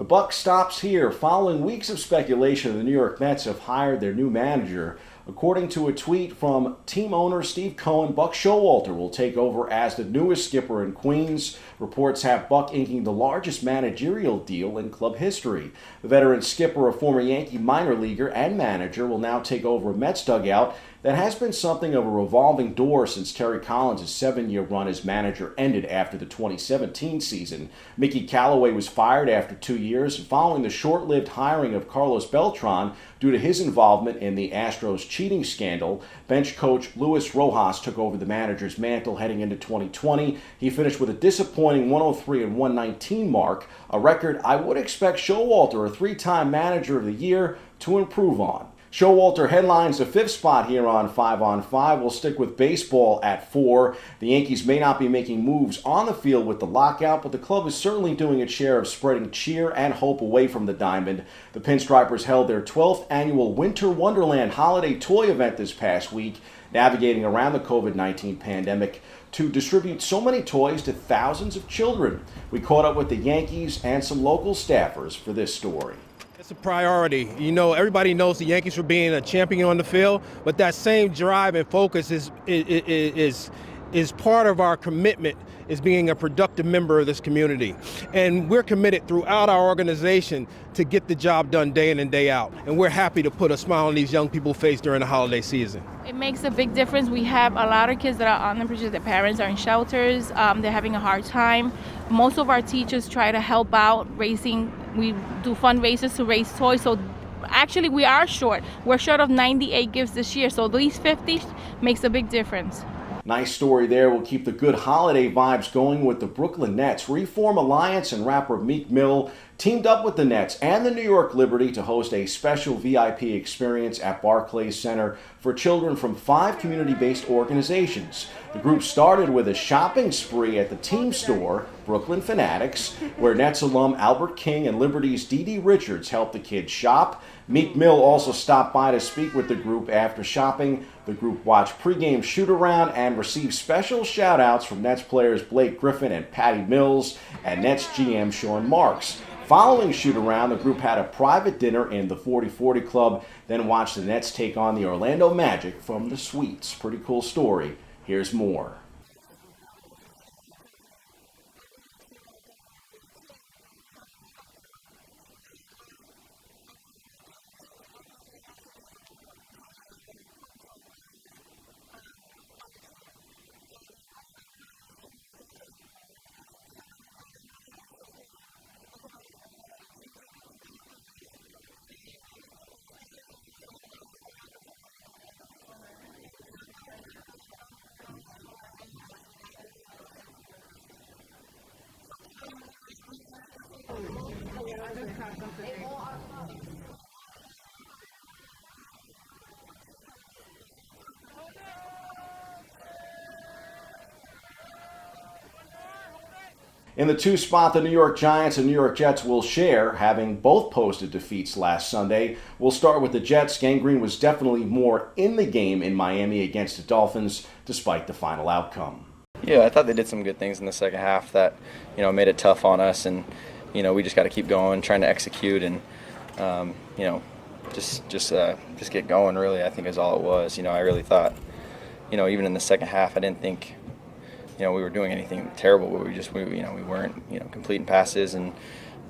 buck stops here. Following weeks of speculation, the New York Mets have hired their new manager. According to a tweet from team owner Steve Cohen, Buck Showalter will take over as the newest skipper in Queens. Reports have Buck inking the largest managerial deal in club history. The veteran skipper, a former Yankee minor leaguer and manager, will now take over a Mets dugout that has been something of a revolving door since Terry Collins' 7-year run as manager ended after the 2017 season. Mickey Callaway was fired after 2 years following the short-lived hiring of Carlos Beltran due to his involvement in the Astros cheating scandal. Bench coach Luis Rojas took over the manager's mantle heading into 2020. He finished with a disappointing 103-119 mark, a record I would expect Showalter, a 3-time manager of the year, to improve on. Showalter headlines the 5th spot here on 5 on 5. We'll stick with baseball at 4. The Yankees may not be making moves on the field with the lockout, but the club is certainly doing its share of spreading cheer and hope away from the diamond. The Pinstripers held their 12th annual Winter Wonderland holiday toy event this past week, navigating around the COVID-19 pandemic to distribute so many toys to thousands of children. We caught up with the Yankees and some local staffers for this story. It's a priority. You know, everybody knows the Yankees for being a champion on the field, but that same drive and focus is part of our commitment is being a productive member of this community. And we're committed throughout our organization to get the job done day in and day out. And we're happy to put a smile on these young people's face during the holiday season. It makes a big difference. We have a lot of kids that are underprivileged. Their parents are in shelters. They're having a hard time. Most of our teachers try to help out raising. We do fundraisers to raise toys. So actually we are short. We're short of 98 gifts this year. So these 50 makes a big difference. Nice story there. We'll keep the good holiday vibes going with the Brooklyn Nets. Reform Alliance and rapper Meek Mill teamed up with the Nets and the New York Liberty to host a special VIP experience at Barclays Center for children from 5 community-based organizations. The group started with a shopping spree at the team store, Brooklyn Fanatics, where Nets alum Albert King and Liberty's Dee Dee Richards helped the kids shop. Meek Mill also stopped by to speak with the group after shopping. The group watched pregame shoot-around and received special shout-outs from Nets players Blake Griffin and Patty Mills and Nets GM Sean Marks. Following shoot-around, the group had a private dinner in the 4040 Club, then watched the Nets take on the Orlando Magic from the suites. Pretty cool story. Here's more. In the 2 spot, the New York Giants and New York Jets will share, having both posted defeats last Sunday. We'll start with the Jets. Gang Green was definitely more in the game in Miami against the Dolphins, despite the final outcome. Yeah, I thought they did some good things in the second half that, made it tough on us, and, we just got to keep going, trying to execute, and, just get going. Really, I think is all it was. I really thought, even in the second half, I didn't think, we were doing anything terrible, but we weren't, completing passes and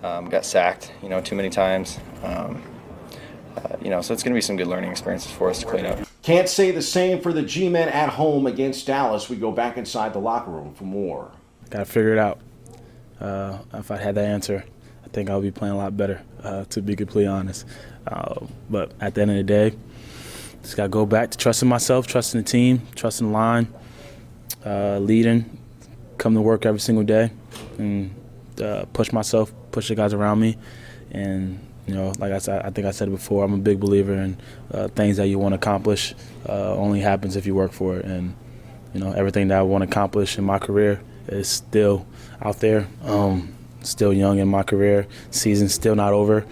got sacked, too many times. So it's going to be some good learning experiences for us to clean up. Can't say the same for the G-Men at home against Dallas. We go back inside the locker room for more. Got to figure it out. If I had that answer, I think I would be playing a lot better, to be completely honest. But at the end of the day, just got to go back to trusting myself, trusting the team, trusting the line, leading, come to work every single day, and push myself, push the guys around me. And, like I said, I think I said it before, I'm a big believer in things that you want to accomplish only happens if you work for it. And, everything that I want to accomplish in my career is still out there. Still young in my career. Season's still not over.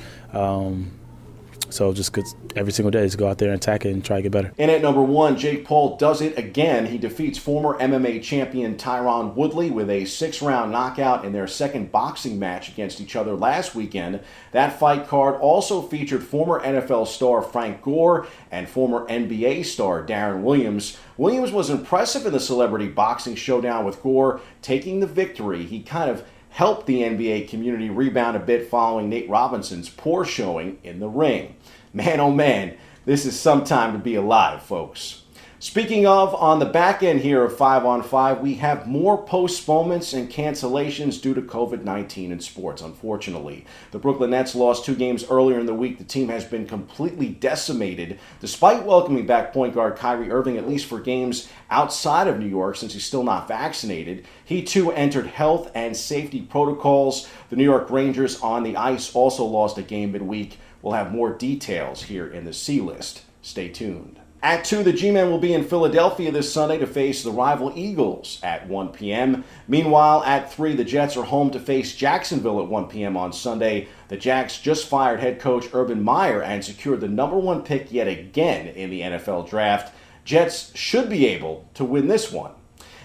So just every single day, just go out there and attack it and try to get better. And at number 1, Jake Paul does it again. He defeats former MMA champion Tyron Woodley with a 6-round knockout in their second boxing match against each other last weekend. That fight card also featured former NFL star Frank Gore and former NBA star Darren Williams. Williams was impressive in the celebrity boxing showdown with Gore, taking the victory. He kind of helped the NBA community rebound a bit following Nate Robinson's poor showing in the ring. Man, oh man, this is some time to be alive, folks. Speaking of, on the back end here of 5 on 5, we have more postponements and cancellations due to COVID-19 in sports, unfortunately. The Brooklyn Nets lost 2 games earlier in the week. The team has been completely decimated, despite welcoming back point guard Kyrie Irving, at least for games outside of New York, since he's still not vaccinated. He, too, entered health and safety protocols. The New York Rangers on the ice also lost a game midweek. We'll have more details here in the C list. Stay tuned. At 2, the G-Men will be in Philadelphia this Sunday to face the rival Eagles at 1 p.m. Meanwhile, at 3, the Jets are home to face Jacksonville at 1 p.m. on Sunday. The Jacks just fired head coach Urban Meyer and secured the number 1 pick yet again in the NFL draft. Jets should be able to win this one.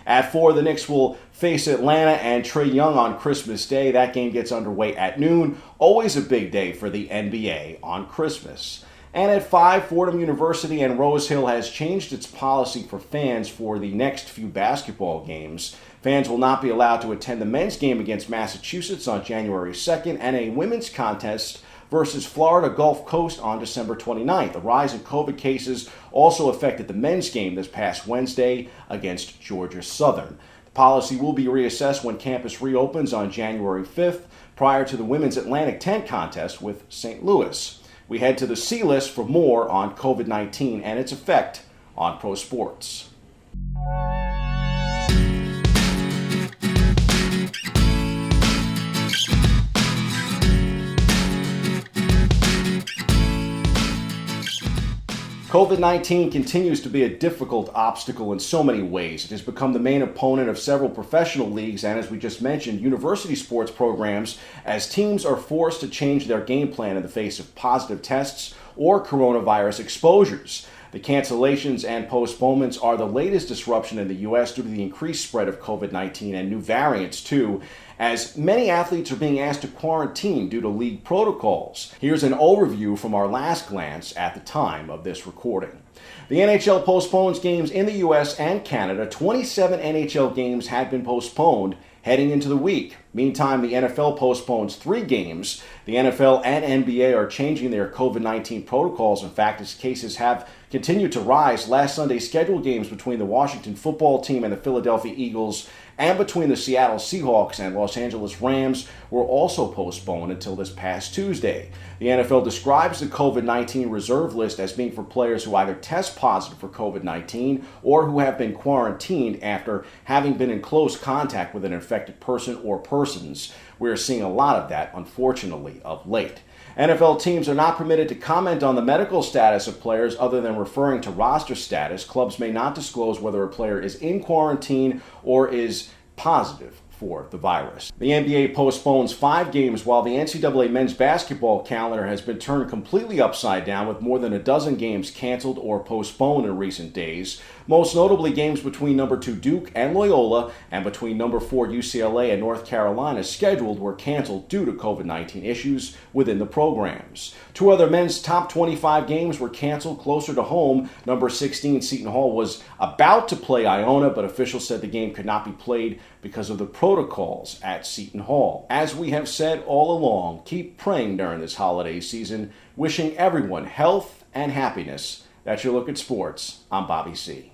At 4, the Knicks will face Atlanta and Trae Young on Christmas Day. That game gets underway at noon. Always a big day for the NBA on Christmas. And at 5, Fordham University and Rose Hill has changed its policy for fans for the next few basketball games. Fans will not be allowed to attend the men's game against Massachusetts on January 2nd and a women's contest versus Florida Gulf Coast on December 29th. The rise in COVID cases also affected the men's game this past Wednesday against Georgia Southern. The policy will be reassessed when campus reopens on January 5th prior to the women's Atlantic 10 contest with St. Louis. We head to the C list for more on COVID-19 and its effect on pro sports. COVID-19 continues to be a difficult obstacle in so many ways. It has become the main opponent of several professional leagues and, as we just mentioned, university sports programs, as teams are forced to change their game plan in the face of positive tests or coronavirus exposures. The cancellations and postponements are the latest disruption in the U.S. due to the increased spread of COVID-19 and new variants, too, as many athletes are being asked to quarantine due to league protocols. Here's an overview from our last glance at the time of this recording. The NHL postpones games in the U.S. and Canada. 27 NHL games had been postponed heading into the week. Meantime, the NFL postpones 3 games. The NFL and NBA are changing their COVID-19 protocols. In fact, as cases have continued to rise, last Sunday's scheduled games between the Washington football team and the Philadelphia Eagles and between the Seattle Seahawks and Los Angeles Rams were also postponed until this past Tuesday. The NFL describes the COVID-19 reserve list as being for players who either test positive for COVID-19 or who have been quarantined after having been in close contact with an infected person or persons. We're seeing a lot of that, unfortunately, of late. NFL teams are not permitted to comment on the medical status of players other than referring to roster status. Clubs may not disclose whether a player is in quarantine or is positive for the virus. The NBA postpones 5 games while the NCAA men's basketball calendar has been turned completely upside down with more than a dozen games canceled or postponed in recent days. Most notably, games between number 2 Duke and Loyola and between number 4 UCLA and North Carolina scheduled were canceled due to COVID-19 issues within the programs. 2 other men's top 25 games were canceled closer to home. Number 16 Seton Hall was about to play Iona, but officials said the game could not be played because of the protocols at Seton Hall. As we have said all along, keep praying during this holiday season, wishing everyone health and happiness. That's your look at sports. I'm Bobby C.